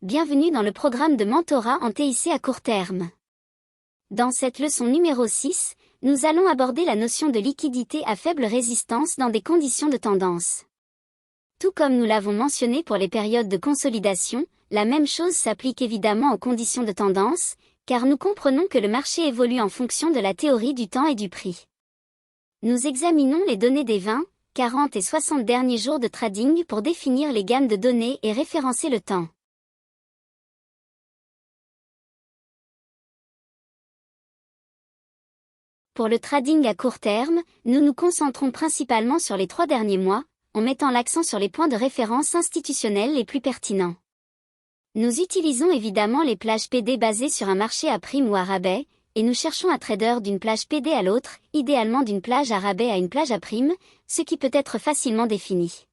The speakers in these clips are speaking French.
Bienvenue dans le programme de mentorat en TIC à court terme. Dans cette leçon numéro 6, nous allons aborder la notion de liquidité à faible résistance dans des conditions de tendance. Tout comme nous l'avons mentionné pour les périodes de consolidation, la même chose s'applique évidemment aux conditions de tendance, car nous comprenons que le marché évolue en fonction de la théorie du temps et du prix. Nous examinons les données des 20, 40 et 60 derniers jours de trading pour définir les gammes de données et référencer le temps. Pour le trading à court terme, nous nous concentrons principalement sur les 3 derniers mois, en mettant l'accent sur les points de référence institutionnels les plus pertinents. Nous utilisons évidemment les plages PD basées sur un marché à prime ou à rabais, et nous cherchons un trader d'une plage PD à l'autre, idéalement d'une plage à rabais à une plage à prime, ce qui peut être facilement défini.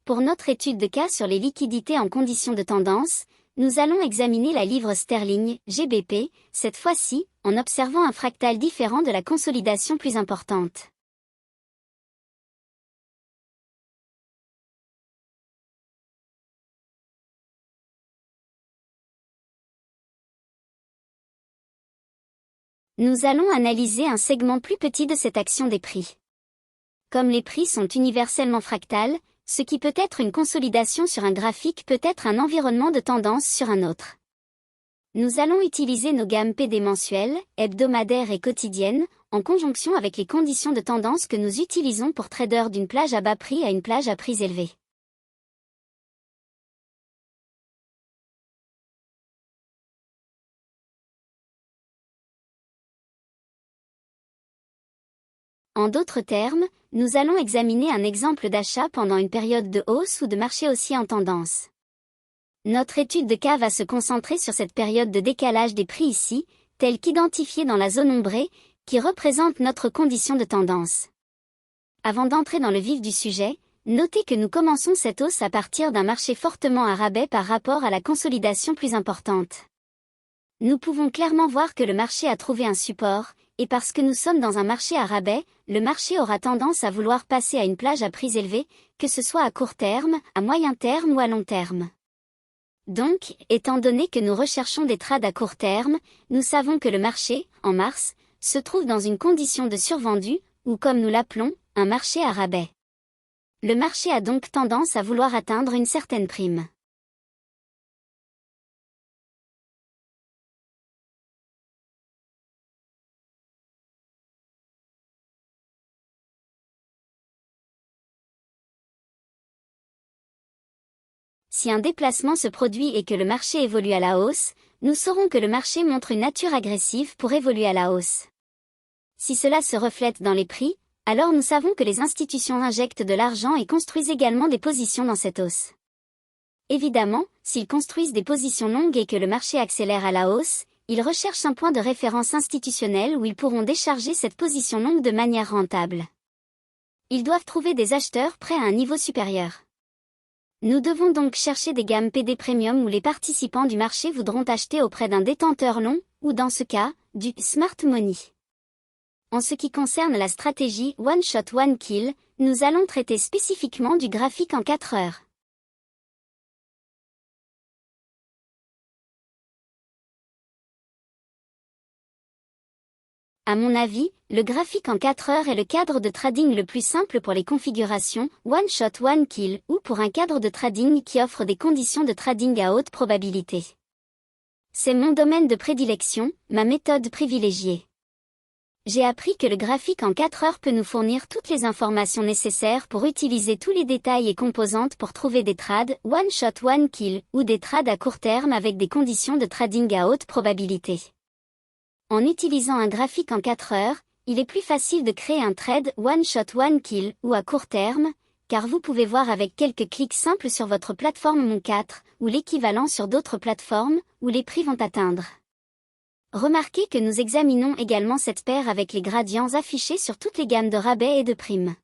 Pour notre étude de cas sur les liquidités en conditions de tendance, nous allons examiner la livre sterling, GBP, cette fois-ci, en observant un fractal différent de la consolidation plus importante. Nous allons analyser un segment plus petit de cette action des prix. Comme les prix sont universellement fractales, ce qui peut être une consolidation sur un graphique peut être un environnement de tendance sur un autre. Nous allons utiliser nos gammes PD mensuelles, hebdomadaires et quotidiennes, en conjonction avec les conditions de tendance que nous utilisons pour traders d'une plage à bas prix à une plage à prix élevé. En d'autres termes, nous allons examiner un exemple d'achat pendant une période de hausse ou de marché haussier en tendance. Notre étude de cas va se concentrer sur cette période de décalage des prix ici, telle qu'identifiée dans la zone ombrée, qui représente notre condition de tendance. Avant d'entrer dans le vif du sujet, notez que nous commençons cette hausse à partir d'un marché fortement à rabais par rapport à la consolidation plus importante. Nous pouvons clairement voir que le marché a trouvé un support, et parce que nous sommes dans un marché à rabais, le marché aura tendance à vouloir passer à une plage à prix élevé, que ce soit à court terme, à moyen terme ou à long terme. Donc, étant donné que nous recherchons des trades à court terme, nous savons que le marché, en mars, se trouve dans une condition de survendu, ou comme nous l'appelons, un marché à rabais. Le marché a donc tendance à vouloir atteindre une certaine prime. Si un déplacement se produit et que le marché évolue à la hausse, nous saurons que le marché montre une nature agressive pour évoluer à la hausse. Si cela se reflète dans les prix, alors nous savons que les institutions injectent de l'argent et construisent également des positions dans cette hausse. Évidemment, s'ils construisent des positions longues et que le marché accélère à la hausse, ils recherchent un point de référence institutionnel où ils pourront décharger cette position longue de manière rentable. Ils doivent trouver des acheteurs prêts à un niveau supérieur. Nous devons donc chercher des gammes PD Premium où les participants du marché voudront acheter auprès d'un détenteur long, ou dans ce cas, du smart money. En ce qui concerne la stratégie One Shot One Kill, nous allons traiter spécifiquement du graphique en 4 heures. À mon avis, le graphique en 4 heures est le cadre de trading le plus simple pour les configurations One Shot One Kill ou pour un cadre de trading qui offre des conditions de trading à haute probabilité. C'est mon domaine de prédilection, ma méthode privilégiée. J'ai appris que le graphique en 4 heures peut nous fournir toutes les informations nécessaires pour utiliser tous les détails et composantes pour trouver des trades One Shot One Kill ou des trades à court terme avec des conditions de trading à haute probabilité. En utilisant un graphique en 4 heures, il est plus facile de créer un trade One Shot One Kill ou à court terme, car vous pouvez voir avec quelques clics simples sur votre plateforme Mon4 ou l'équivalent sur d'autres plateformes où les prix vont atteindre. Remarquez que nous examinons également cette paire avec les gradients affichés sur toutes les gammes de rabais et de primes.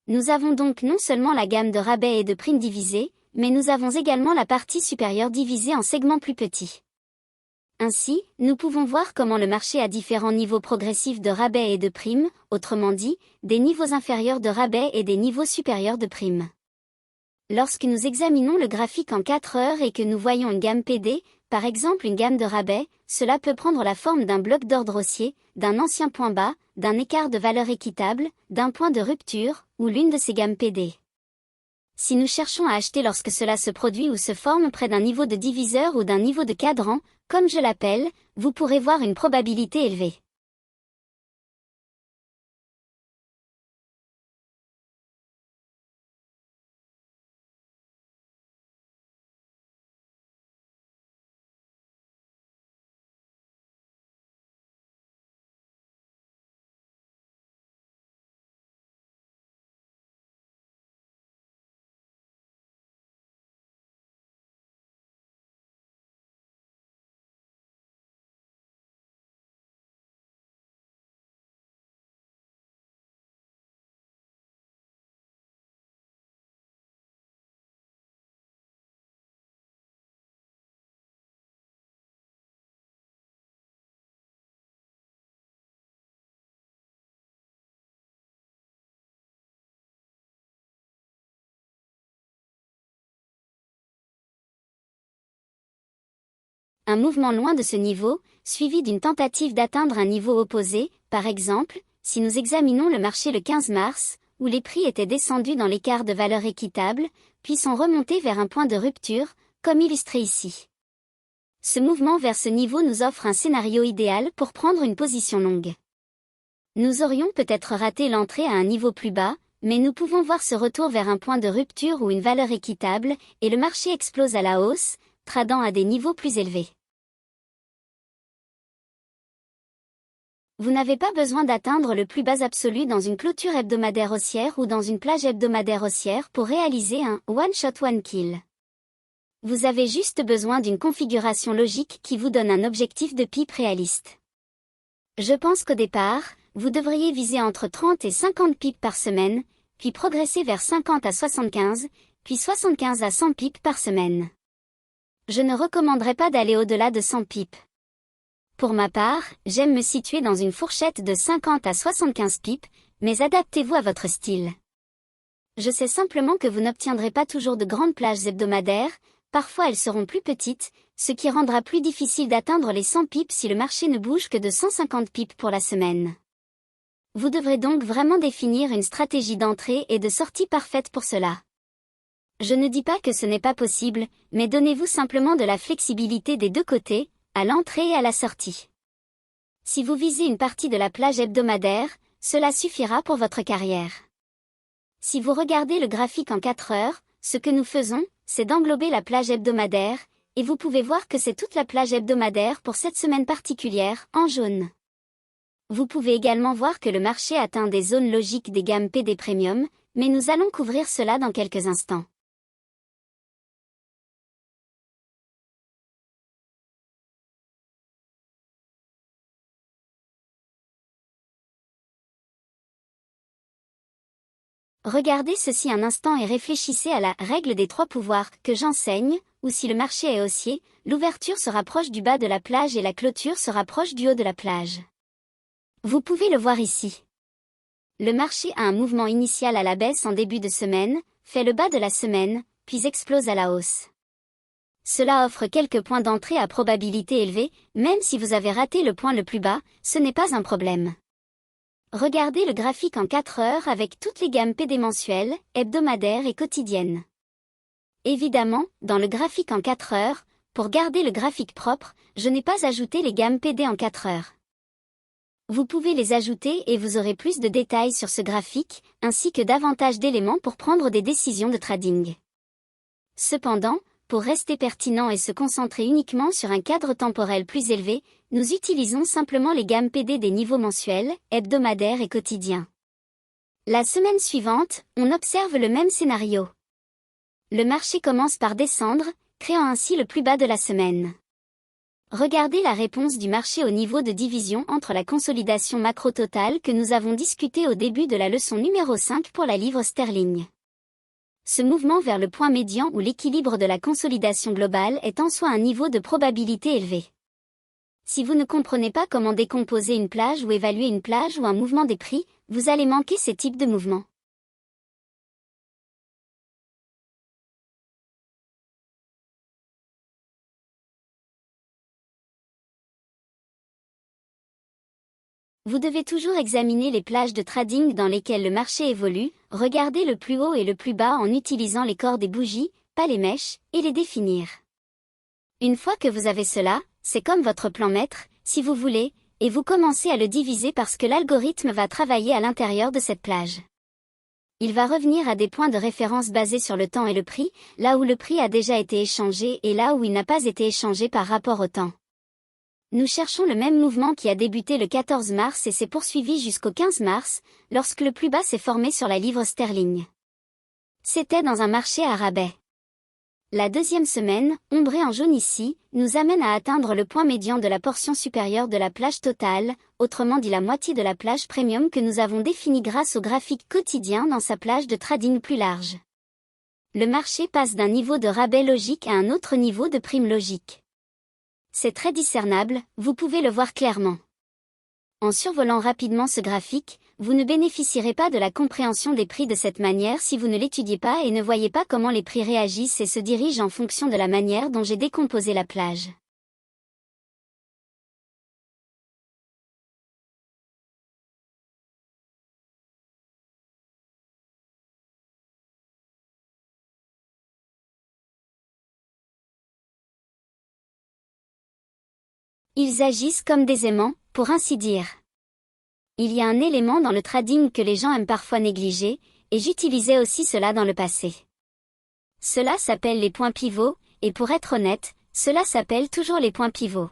Nous avons donc non seulement la gamme de rabais et de primes divisée, mais nous avons également la partie supérieure divisée en segments plus petits. Ainsi, nous pouvons voir comment le marché a différents niveaux progressifs de rabais et de primes, autrement dit, des niveaux inférieurs de rabais et des niveaux supérieurs de primes. Lorsque nous examinons le graphique en 4 heures et que nous voyons une gamme PD, par exemple une gamme de rabais, cela peut prendre la forme d'un bloc d'ordre haussier, d'un ancien point bas, d'un écart de valeur équitable, d'un point de rupture, ou l'une de ces gammes PD. Si nous cherchons à acheter lorsque cela se produit ou se forme près d'un niveau de diviseur ou d'un niveau de cadran, comme je l'appelle, vous pourrez voir une probabilité élevée. Un mouvement loin de ce niveau, suivi d'une tentative d'atteindre un niveau opposé, par exemple, si nous examinons le marché le 15 mars, où les prix étaient descendus dans l'écart de valeur équitable, puis sont remontés vers un point de rupture, comme illustré ici. Ce mouvement vers ce niveau nous offre un scénario idéal pour prendre une position longue. Nous aurions peut-être raté l'entrée à un niveau plus bas, mais nous pouvons voir ce retour vers un point de rupture ou une valeur équitable, et le marché explose à la hausse, tradant à des niveaux plus élevés. Vous n'avez pas besoin d'atteindre le plus bas absolu dans une clôture hebdomadaire haussière ou dans une plage hebdomadaire haussière pour réaliser un one shot one kill. Vous avez juste besoin d'une configuration logique qui vous donne un objectif de pipe réaliste. Je pense qu'au départ, vous devriez viser entre 30 et 50 pips par semaine, puis progresser vers 50 à 75, puis 75 à 100 pips par semaine. Je ne recommanderais pas d'aller au-delà de 100 pips. Pour ma part, j'aime me situer dans une fourchette de 50 à 75 pips, mais adaptez-vous à votre style. Je sais simplement que vous n'obtiendrez pas toujours de grandes plages hebdomadaires, parfois elles seront plus petites, ce qui rendra plus difficile d'atteindre les 100 pips si le marché ne bouge que de 150 pips pour la semaine. Vous devrez donc vraiment définir une stratégie d'entrée et de sortie parfaite pour cela. Je ne dis pas que ce n'est pas possible, mais donnez-vous simplement de la flexibilité des deux côtés, à l'entrée et à la sortie. Si vous visez une partie de la plage hebdomadaire, cela suffira pour votre carrière. Si vous regardez le graphique en 4 heures, ce que nous faisons, c'est d'englober la plage hebdomadaire, et vous pouvez voir que c'est toute la plage hebdomadaire pour cette semaine particulière, en jaune. Vous pouvez également voir que le marché atteint des zones logiques des gammes PD Premium, mais nous allons couvrir cela dans quelques instants. Regardez ceci un instant et réfléchissez à la règle des 3 pouvoirs que j'enseigne, où si le marché est haussier, l'ouverture se rapproche du bas de la plage et la clôture se rapproche du haut de la plage. Vous pouvez le voir ici. Le marché a un mouvement initial à la baisse en début de semaine, fait le bas de la semaine, puis explose à la hausse. Cela offre quelques points d'entrée à probabilité élevée, même si vous avez raté le point le plus bas, ce n'est pas un problème. Regardez le graphique en 4 heures avec toutes les gammes PD mensuelles, hebdomadaires et quotidiennes. Évidemment, dans le graphique en 4 heures, pour garder le graphique propre, je n'ai pas ajouté les gammes PD en 4 heures. Vous pouvez les ajouter et vous aurez plus de détails sur ce graphique, ainsi que davantage d'éléments pour prendre des décisions de trading. Cependant, pour rester pertinent et se concentrer uniquement sur un cadre temporel plus élevé, nous utilisons simplement les gammes PD des niveaux mensuels, hebdomadaires et quotidiens. La semaine suivante, on observe le même scénario. Le marché commence par descendre, créant ainsi le plus bas de la semaine. Regardez la réponse du marché au niveau de division entre la consolidation macro totale que nous avons discuté au début de la leçon numéro 5 pour la livre sterling. Ce mouvement vers le point médian ou l'équilibre de la consolidation globale est en soi un niveau de probabilité élevé. Si vous ne comprenez pas comment décomposer une plage ou évaluer une plage ou un mouvement des prix, vous allez manquer ces types de mouvements. Vous devez toujours examiner les plages de trading dans lesquelles le marché évolue, regarder le plus haut et le plus bas en utilisant les corps des bougies, pas les mèches, et les définir. Une fois que vous avez cela, c'est comme votre plan maître, si vous voulez, et vous commencez à le diviser parce que l'algorithme va travailler à l'intérieur de cette plage. Il va revenir à des points de référence basés sur le temps et le prix, là où le prix a déjà été échangé et là où il n'a pas été échangé par rapport au temps. Nous cherchons le même mouvement qui a débuté le 14 mars et s'est poursuivi jusqu'au 15 mars, lorsque le plus bas s'est formé sur la livre sterling. C'était dans un marché à rabais. La deuxième semaine, ombrée en jaune ici, nous amène à atteindre le point médian de la portion supérieure de la plage totale, autrement dit la moitié de la plage premium que nous avons définie grâce au graphique quotidien dans sa plage de trading plus large. Le marché passe d'un niveau de rabais logique à un autre niveau de prime logique. C'est très discernable, vous pouvez le voir clairement. En survolant rapidement ce graphique, vous ne bénéficierez pas de la compréhension des prix de cette manière si vous ne l'étudiez pas et ne voyez pas comment les prix réagissent et se dirigent en fonction de la manière dont j'ai décomposé la plage. Ils agissent comme des aimants, pour ainsi dire. Il y a un élément dans le trading que les gens aiment parfois négliger, et j'utilisais aussi cela dans le passé. Cela s'appelle les points pivots, et pour être honnête, cela s'appelle toujours les points pivots.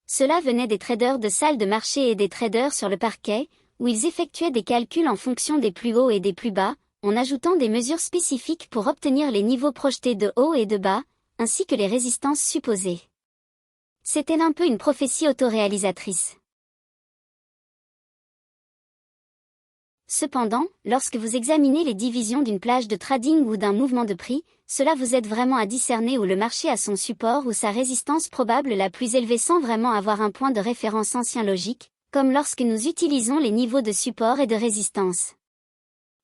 Cela venait des traders de salles de marché et des traders sur le parquet, où ils effectuaient des calculs en fonction des plus hauts et des plus bas, en ajoutant des mesures spécifiques pour obtenir les niveaux projetés de haut et de bas, ainsi que les résistances supposées. C'était un peu une prophétie autoréalisatrice. Cependant, lorsque vous examinez les divisions d'une plage de trading ou d'un mouvement de prix, cela vous aide vraiment à discerner où le marché a son support ou sa résistance probable la plus élevée sans vraiment avoir un point de référence ancien logique, comme lorsque nous utilisons les niveaux de support et de résistance.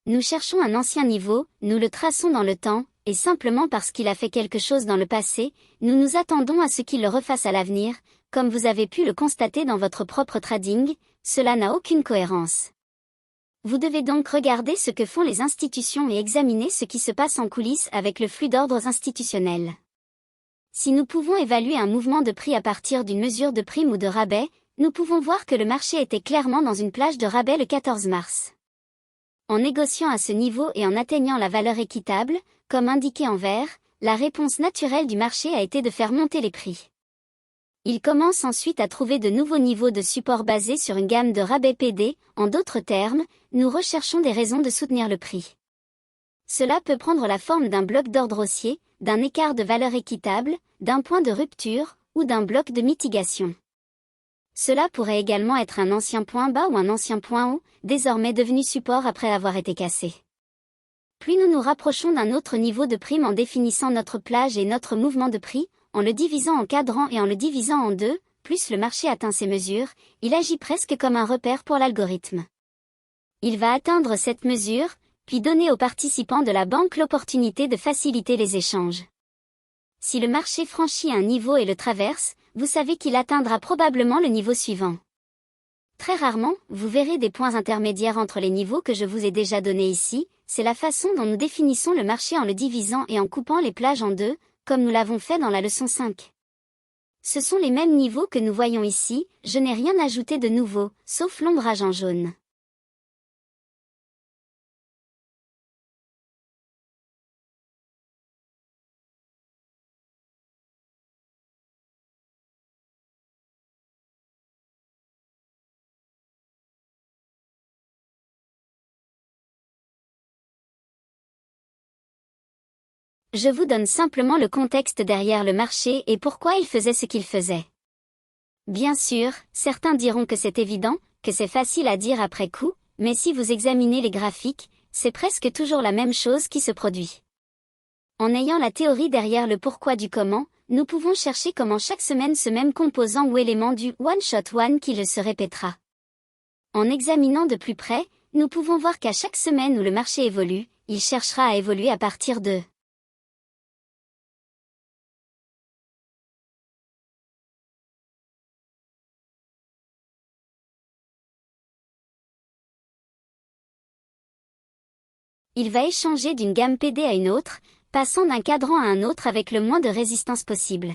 Nous cherchons un ancien niveau, nous le traçons dans le temps, et simplement parce qu'il a fait quelque chose dans le passé, nous nous attendons à ce qu'il le refasse à l'avenir, comme vous avez pu le constater dans votre propre trading, cela n'a aucune cohérence. Vous devez donc regarder ce que font les institutions et examiner ce qui se passe en coulisses avec le flux d'ordres institutionnels. Si nous pouvons évaluer un mouvement de prix à partir d'une mesure de prime ou de rabais, nous pouvons voir que le marché était clairement dans une plage de rabais le 14 mars. En négociant à ce niveau et en atteignant la valeur équitable, comme indiqué en vert, la réponse naturelle du marché a été de faire monter les prix. Il commence ensuite à trouver de nouveaux niveaux de support basés sur une gamme de rabais PD, en d'autres termes, nous recherchons des raisons de soutenir le prix. Cela peut prendre la forme d'un bloc d'ordre haussier, d'un écart de valeur équitable, d'un point de rupture, ou d'un bloc de mitigation. Cela pourrait également être un ancien point bas ou un ancien point haut, désormais devenu support après avoir été cassé. Plus nous nous rapprochons d'un autre niveau de prime en définissant notre plage et notre mouvement de prix, en le divisant en cadrans et en le divisant en deux, plus le marché atteint ces mesures, il agit presque comme un repère pour l'algorithme. Il va atteindre cette mesure, puis donner aux participants de la banque l'opportunité de faciliter les échanges. Si le marché franchit un niveau et le traverse, vous savez qu'il atteindra probablement le niveau suivant. Très rarement, vous verrez des points intermédiaires entre les niveaux que je vous ai déjà donnés ici, c'est la façon dont nous définissons le marché en le divisant et en coupant les plages en deux, comme nous l'avons fait dans la leçon 5. Ce sont les mêmes niveaux que nous voyons ici, je n'ai rien ajouté de nouveau, sauf l'ombrage en jaune. Je vous donne simplement le contexte derrière le marché et pourquoi il faisait ce qu'il faisait. Bien sûr, certains diront que c'est évident, que c'est facile à dire après coup, mais si vous examinez les graphiques, c'est presque toujours la même chose qui se produit. En ayant la théorie derrière le pourquoi du comment, nous pouvons chercher comment chaque semaine ce même composant ou élément du one shot one kill se répétera. En examinant de plus près, nous pouvons voir qu'à chaque semaine où le marché évolue, il cherchera à évoluer à partir de Il va échanger d'une gamme PD à une autre, passant d'un cadran à un autre avec le moins de résistance possible.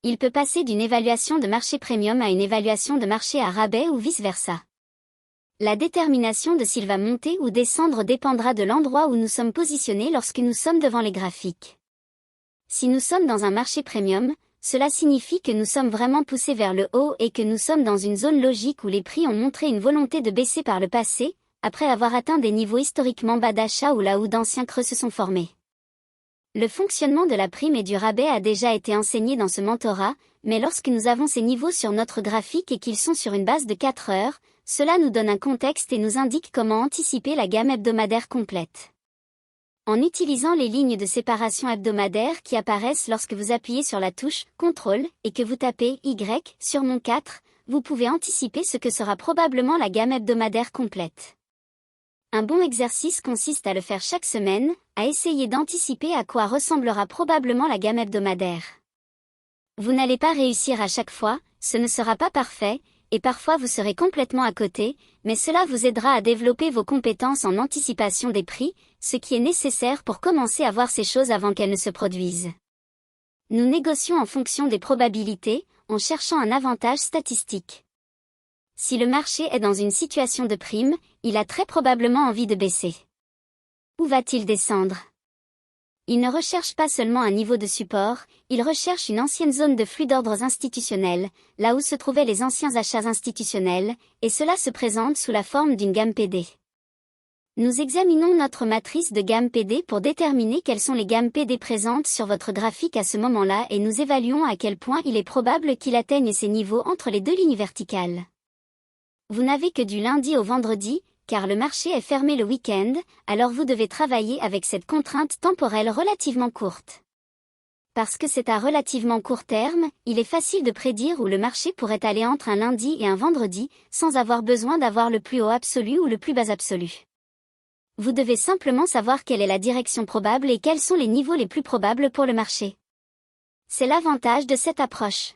Il peut passer d'une évaluation de marché premium à une évaluation de marché à rabais ou vice-versa. La détermination de s'il va monter ou descendre dépendra de l'endroit où nous sommes positionnés lorsque nous sommes devant les graphiques. Si nous sommes dans un marché premium, cela signifie que nous sommes vraiment poussés vers le haut et que nous sommes dans une zone logique où les prix ont montré une volonté de baisser par le passé, après avoir atteint des niveaux historiquement bas d'achat ou là où d'anciens creux se sont formés. Le fonctionnement de la prime et du rabais a déjà été enseigné dans ce mentorat, mais lorsque nous avons ces niveaux sur notre graphique et qu'ils sont sur une base de 4 heures, cela nous donne un contexte et nous indique comment anticiper la gamme hebdomadaire complète. En utilisant les lignes de séparation hebdomadaire qui apparaissent lorsque vous appuyez sur la touche « Contrôle » et que vous tapez « Y » sur mon 4, vous pouvez anticiper ce que sera probablement la gamme hebdomadaire complète. Un bon exercice consiste à le faire chaque semaine, à essayer d'anticiper à quoi ressemblera probablement la gamme hebdomadaire. Vous n'allez pas réussir à chaque fois, ce ne sera pas parfait, et parfois vous serez complètement à côté, mais cela vous aidera à développer vos compétences en anticipation des prix, ce qui est nécessaire pour commencer à voir ces choses avant qu'elles ne se produisent. Nous négocions en fonction des probabilités, en cherchant un avantage statistique. Si le marché est dans une situation de prime, il a très probablement envie de baisser. Où va-t-il descendre? Il ne recherche pas seulement un niveau de support, il recherche une ancienne zone de flux d'ordres institutionnels, là où se trouvaient les anciens achats institutionnels, et cela se présente sous la forme d'une gamme PD. Nous examinons notre matrice de gamme PD pour déterminer quelles sont les gammes PD présentes sur votre graphique à ce moment-là et nous évaluons à quel point il est probable qu'il atteigne ces niveaux entre les deux lignes verticales. Vous n'avez que du lundi au vendredi, car le marché est fermé le week-end, alors vous devez travailler avec cette contrainte temporelle relativement courte. Parce que c'est à relativement court terme, il est facile de prédire où le marché pourrait aller entre un lundi et un vendredi, sans avoir besoin d'avoir le plus haut absolu ou le plus bas absolu. Vous devez simplement savoir quelle est la direction probable et quels sont les niveaux les plus probables pour le marché. C'est l'avantage de cette approche.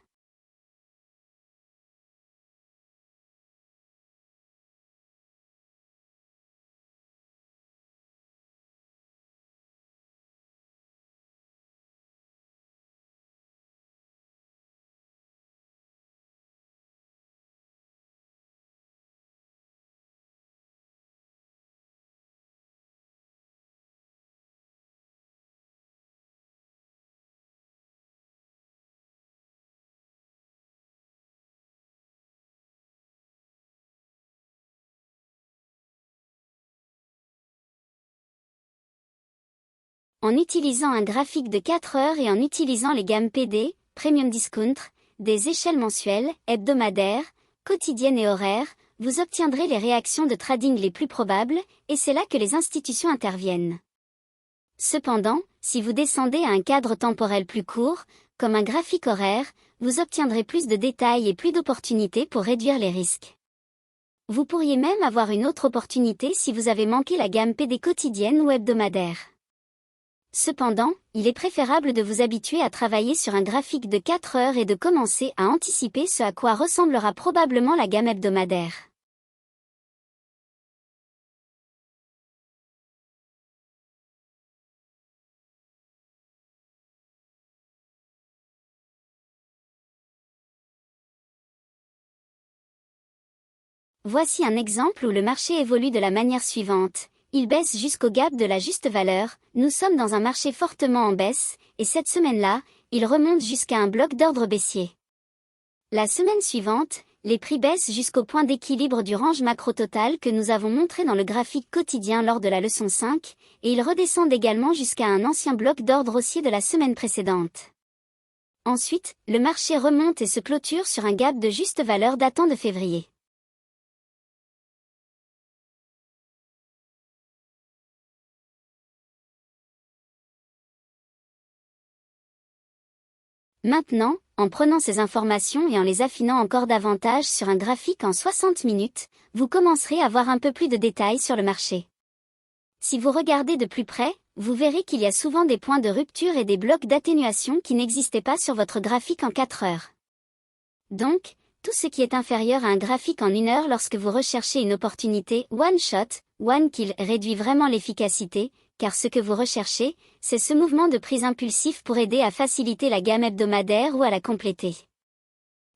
En utilisant un graphique de 4 heures et en utilisant les gammes PD, Premium Discount, des échelles mensuelles, hebdomadaires, quotidiennes et horaires, vous obtiendrez les réactions de trading les plus probables, et c'est là que les institutions interviennent. Cependant, si vous descendez à un cadre temporel plus court, comme un graphique horaire, vous obtiendrez plus de détails et plus d'opportunités pour réduire les risques. Vous pourriez même avoir une autre opportunité si vous avez manqué la gamme PD quotidienne ou hebdomadaire. Cependant, il est préférable de vous habituer à travailler sur un graphique de 4 heures et de commencer à anticiper ce à quoi ressemblera probablement la gamme hebdomadaire. Voici un exemple où le marché évolue de la manière suivante. Il baisse jusqu'au gap de la juste valeur, nous sommes dans un marché fortement en baisse, et cette semaine-là, il remonte jusqu'à un bloc d'ordre baissier. La semaine suivante, les prix baissent jusqu'au point d'équilibre du range macro total que nous avons montré dans le graphique quotidien lors de la leçon 5, et ils redescendent également jusqu'à un ancien bloc d'ordre haussier de la semaine précédente. Ensuite, le marché remonte et se clôture sur un gap de juste valeur datant de février. Maintenant, en prenant ces informations et en les affinant encore davantage sur un graphique en 60 minutes, vous commencerez à voir un peu plus de détails sur le marché. Si vous regardez de plus près, vous verrez qu'il y a souvent des points de rupture et des blocs d'atténuation qui n'existaient pas sur votre graphique en 4 heures. Donc, Tout ce qui est inférieur à un graphique en 1 heure lorsque vous recherchez une opportunité one shot, one kill réduit vraiment l'efficacité, car ce que vous recherchez, c'est ce mouvement de prise impulsif pour aider à faciliter la gamme hebdomadaire ou à la compléter.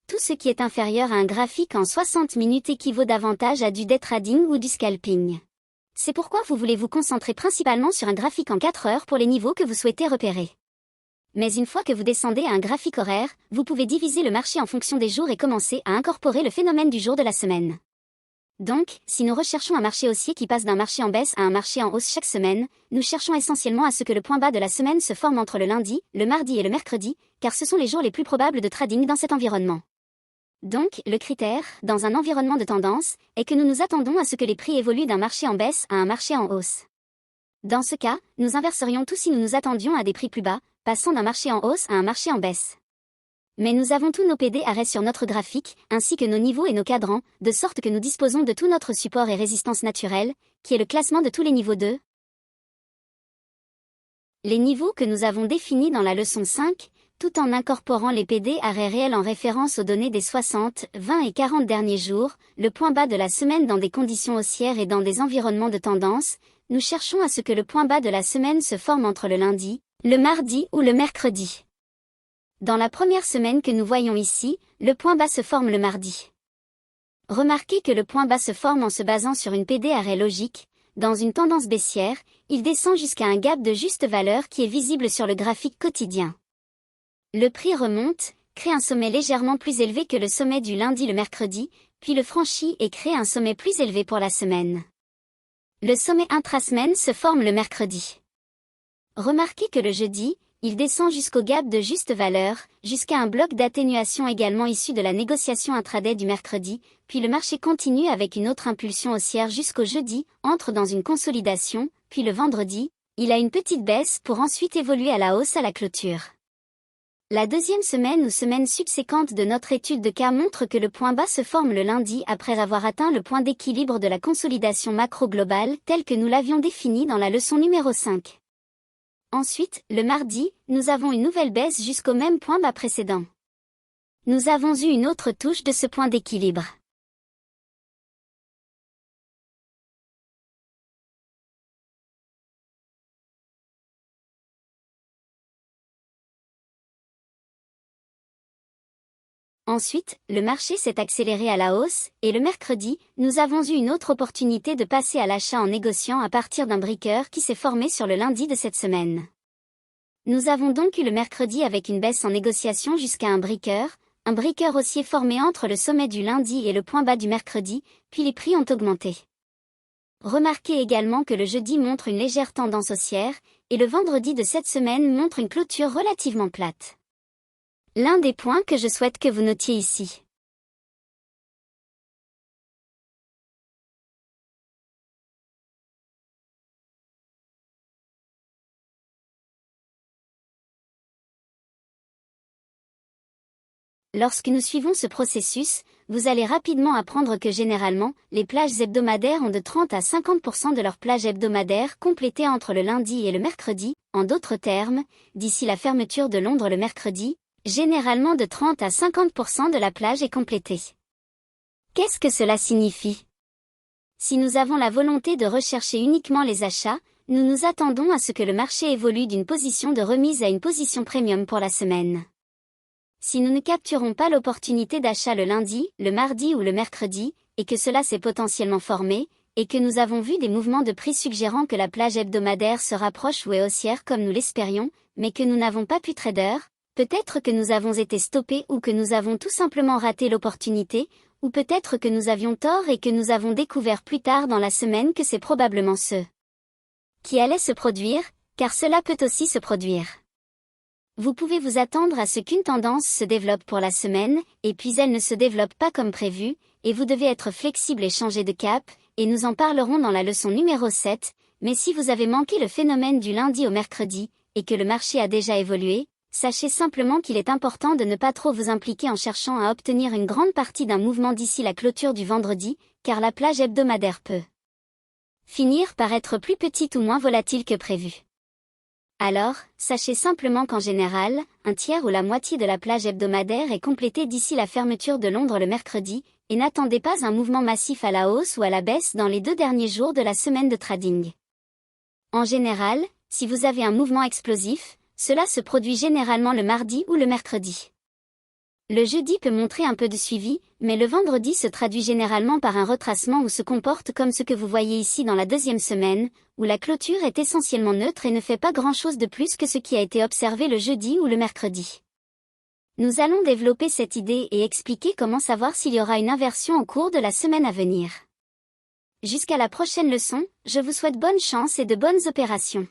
Tout ce qui est inférieur à un graphique en 60 minutes équivaut davantage à du day trading ou du scalping. C'est pourquoi vous voulez vous concentrer principalement sur un graphique en 4 heures pour les niveaux que vous souhaitez repérer. Mais une fois que vous descendez à un graphique horaire, vous pouvez diviser le marché en fonction des jours et commencer à incorporer le phénomène du jour de la semaine. Donc, si nous recherchons un marché haussier qui passe d'un marché en baisse à un marché en hausse chaque semaine, nous cherchons essentiellement à ce que le point bas de la semaine se forme entre le lundi, le mardi et le mercredi, car ce sont les jours les plus probables de trading dans cet environnement. Donc, le critère, dans un environnement de tendance, est que nous nous attendons à ce que les prix évoluent d'un marché en baisse à un marché en hausse. Dans ce cas, nous inverserions tout si nous nous attendions à des prix plus bas, passant d'un marché en hausse à un marché en baisse. Mais nous avons tous nos PD arrêts sur notre graphique, ainsi que nos niveaux et nos cadrans, de sorte que nous disposons de tout notre support et résistance naturelle, qui est le classement de tous les niveaux 2. Les niveaux que nous avons définis dans la leçon 5, tout en incorporant les PD arrêts réels en référence aux données des 60, 20 et 40 derniers jours, le point bas de la semaine dans des conditions haussières et dans des environnements de tendance, nous cherchons à ce que le point bas de la semaine se forme entre le lundi, le mardi ou le mercredi. Dans la première semaine que nous voyons ici, le point bas se forme le mardi. Remarquez que le point bas se forme en se basant sur une PD arrêt logique. Dans une tendance baissière, il descend jusqu'à un gap de juste valeur qui est visible sur le graphique quotidien. Le prix remonte, crée un sommet légèrement plus élevé que le sommet du lundi le mercredi, puis le franchit et crée un sommet plus élevé pour la semaine. Le sommet intrasemaine se forme le mercredi. Remarquez que le jeudi, il descend jusqu'au gap de juste valeur, jusqu'à un bloc d'atténuation également issu de la négociation intraday du mercredi, puis le marché continue avec une autre impulsion haussière jusqu'au jeudi, entre dans une consolidation, puis le vendredi, il a une petite baisse pour ensuite évoluer à la hausse à la clôture. La deuxième semaine ou semaine subséquente de notre étude de cas montre que le point bas se forme le lundi après avoir atteint le point d'équilibre de la consolidation macro-globale tel que nous l'avions défini dans la leçon numéro 5. Ensuite, le mardi, nous avons une nouvelle baisse jusqu'au même point bas précédent. Nous avons eu une autre touche de ce point d'équilibre. Ensuite, le marché s'est accéléré à la hausse, et le mercredi, nous avons eu une autre opportunité de passer à l'achat en négociant à partir d'un breaker qui s'est formé sur le lundi de cette semaine. Nous avons donc eu le mercredi avec une baisse en négociation jusqu'à un breaker haussier formé entre le sommet du lundi et le point bas du mercredi, puis les prix ont augmenté. Remarquez également que le jeudi montre une légère tendance haussière, et le vendredi de cette semaine montre une clôture relativement plate. L'un des points que je souhaite que vous notiez ici. Lorsque nous suivons ce processus, vous allez rapidement apprendre que généralement, les plages hebdomadaires ont de 30 à 50% de leurs plages hebdomadaires complétées entre le lundi et le mercredi, en d'autres termes, d'ici la fermeture de Londres le mercredi, généralement de 30 à 50% de la plage est complétée. Qu'est-ce que cela signifie? Si nous avons la volonté de rechercher uniquement les achats, nous nous attendons à ce que le marché évolue d'une position de remise à une position premium pour la semaine. Si nous ne capturons pas l'opportunité d'achat le lundi, le mardi ou le mercredi, et que cela s'est potentiellement formé, et que nous avons vu des mouvements de prix suggérant que la plage hebdomadaire se rapproche ou est haussière comme nous l'espérions, mais que nous n'avons pas pu trader, peut-être que nous avons été stoppés ou que nous avons tout simplement raté l'opportunité, ou peut-être que nous avions tort et que nous avons découvert plus tard dans la semaine que c'est probablement ce qui allait se produire, car cela peut aussi se produire. Vous pouvez vous attendre à ce qu'une tendance se développe pour la semaine, et puis elle ne se développe pas comme prévu, et vous devez être flexible et changer de cap, et nous en parlerons dans la leçon numéro 7, mais si vous avez manqué le phénomène du lundi au mercredi, et que le marché a déjà évolué, sachez simplement qu'il est important de ne pas trop vous impliquer en cherchant à obtenir une grande partie d'un mouvement d'ici la clôture du vendredi, car la plage hebdomadaire peut finir par être plus petite ou moins volatile que prévu. Alors, sachez simplement qu'en général, un tiers ou la moitié de la plage hebdomadaire est complétée d'ici la fermeture de Londres le mercredi, et n'attendez pas un mouvement massif à la hausse ou à la baisse dans les 2 derniers jours de la semaine de trading. En général, si vous avez un mouvement explosif, cela se produit généralement le mardi ou le mercredi. Le jeudi peut montrer un peu de suivi, mais le vendredi se traduit généralement par un retracement ou se comporte comme ce que vous voyez ici dans la deuxième semaine, où la clôture est essentiellement neutre et ne fait pas grand-chose de plus que ce qui a été observé le jeudi ou le mercredi. Nous allons développer cette idée et expliquer comment savoir s'il y aura une inversion au cours de la semaine à venir. Jusqu'à la prochaine leçon, je vous souhaite bonne chance et de bonnes opérations.